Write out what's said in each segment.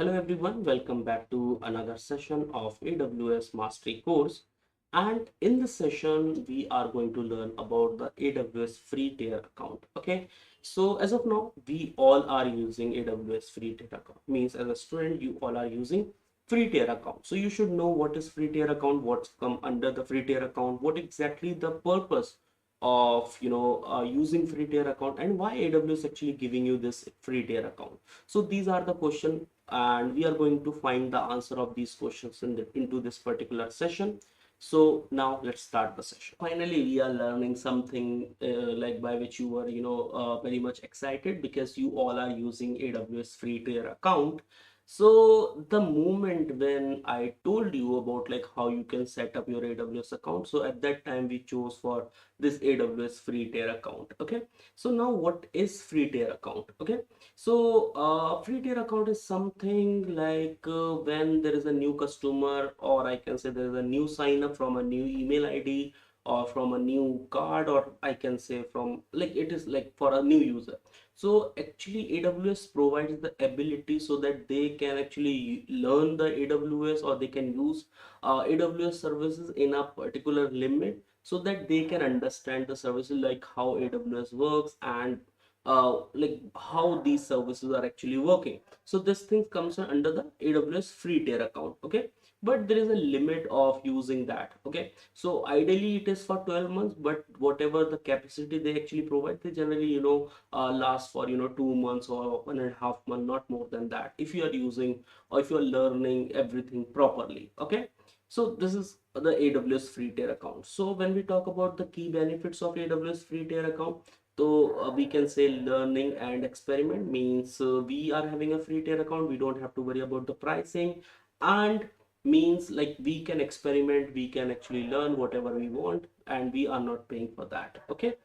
Hello everyone, welcome back to another session of AWS Mastery course. And in this session, we are going to learn about the AWS free tier account. Okay, so as of now, we all are using AWS free tier account. Means as a student, you all are using free tier account. So you should know what is free tier account, what's come under the free tier account, what exactly the purpose of using free tier account, and why AWS actually giving you this free tier account. So these are the questions, and we are going to find the answer of these questions into this particular session. So now let's start the session. Finally, we are learning something like by which you were very much excited, because you all are using AWS free tier account. So the moment when I told you about like how you can set up your AWS account, so at that time we chose for this AWS free tier account. Okay, so now what is free tier account? Okay, so free tier account is something like when there is a new customer, or I can say there is a new sign up from a new email ID, or from a new card, or I can say from like it is like for a new user. So actually AWS provides the ability so that they can actually learn the AWS, or they can use AWS services in a particular limit, so that they can understand the services, like how AWS works, and like how these services are actually working. So this thing comes under the AWS free tier account. Okay, but there is a limit of using that. Okay, so ideally it is for 12 months, but whatever the capacity they actually provide, they generally last for 2 months or 1.5 months, not more than that, if you are using or if you are learning everything properly. Okay, so this is the AWS free tier account. So when we talk about the key benefits of AWS free tier account, so we can say learning and experiment. Means we are having a free tier account, we don't have to worry about the pricing, and means like we can experiment, we can actually learn whatever we want, and we are not paying for that. Okay,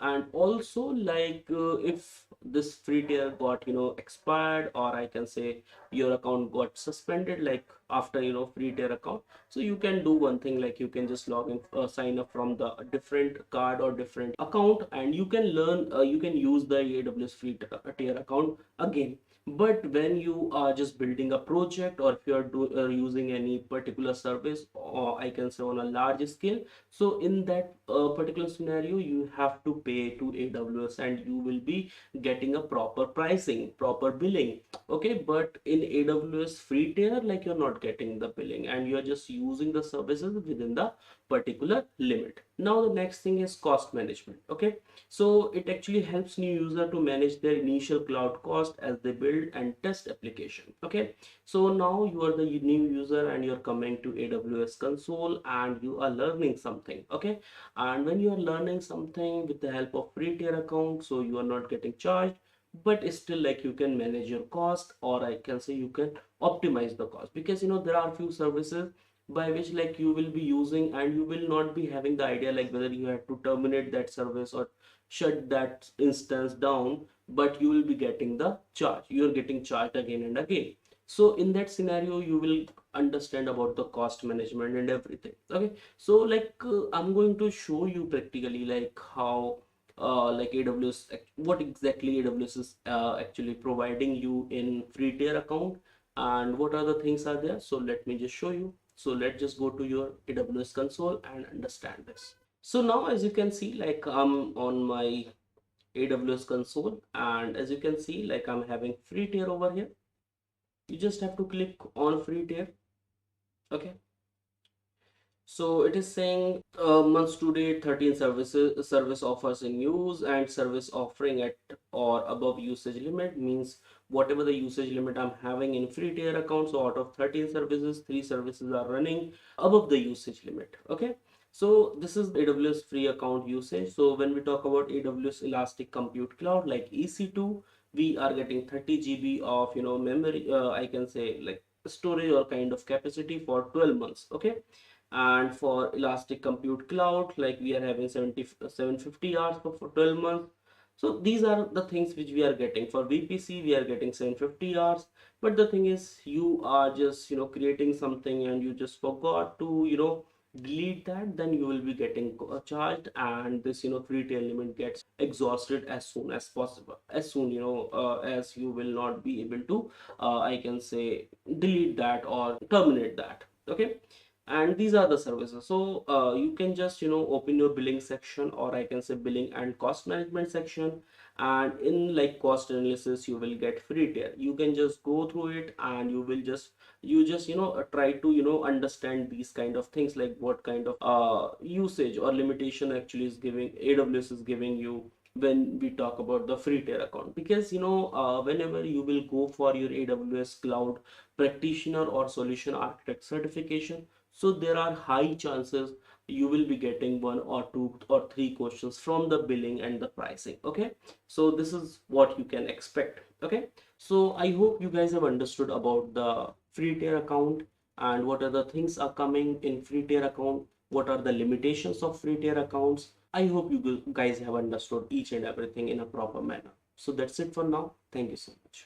and also like if this free tier got expired, or I can say your account got suspended, like after free tier account, so you can do one thing, like you can just log in, sign up from the different card or different account, and you can learn, you can use the AWS free tier account again. But when you are just building a project, or if you are using any particular service, or I can say on a large scale, so in that particular scenario, you have to pay to AWS, and you will be getting a proper pricing, proper billing. Okay, but in AWS free tier, like you're not getting the billing, and you're just using the services within the particular limit. Now the next thing is cost management. Okay, so it actually helps new user to manage their initial cloud cost as they build and test application. Okay, so now you are the new user, and you're coming to AWS console, and you are learning something. Okay, and when you are learning something with the help of free tier account, so you are not getting charged, but it's still like you can manage your cost, or I can say you can optimize the cost, because there are few services by which like you will be using, and you will not be having the idea like whether you have to terminate that service or shut that instance down, but you will be getting the charge, you're getting charged again and again. So in that scenario, you will understand about the cost management and everything. Okay, so like I'm going to show you practically like how like AWS, what exactly AWS is actually providing you in free tier account, and what other things are there. So let me just show you. So let's just go to your AWS console and understand this. So now as you can see, like I'm on my AWS console, and as you can see, like I'm having free tier over here. You just have to click on free tier. Okay, so it is saying months to date 13 services, service offers in use, and service offering at or above usage limit. Means whatever the usage limit I'm having in free tier account, so out of 13 services, 3 services are running above the usage limit. Okay, so this is AWS free account usage. So when we talk about AWS Elastic Compute Cloud, like EC2, we are getting 30 GB of memory, I can say like storage or kind of capacity for 12 months. Okay, and for Elastic Compute Cloud, like we are having 750 hours for 12 months. So these are the things which we are getting. For VPC, we are getting 750 hours. But the thing is, you are just creating something, and you just forgot to delete that, then you will be getting charged, and this free tier limit gets exhausted as soon as possible, as soon as you will not be able to I can say delete that or terminate that. Okay, and these are the services. So you can just open your billing section, or I can say billing and cost management section, and in like cost analysis you will get free tier. You can just go through it, and you just try to understand these kind of things, like what kind of usage or limitation actually is giving AWS is giving you when we talk about the free tier account. Because whenever you will go for your AWS cloud practitioner or solution architect certification, so there are high chances you will be getting one or two or three questions from the billing and the pricing. Okay, so this is what you can expect. Okay, so I hope you guys have understood about the free tier account, and what are the things are coming in free tier account, what are the limitations of free tier accounts. I hope you guys have understood each and everything in a proper manner. So that's it for now. Thank you so much.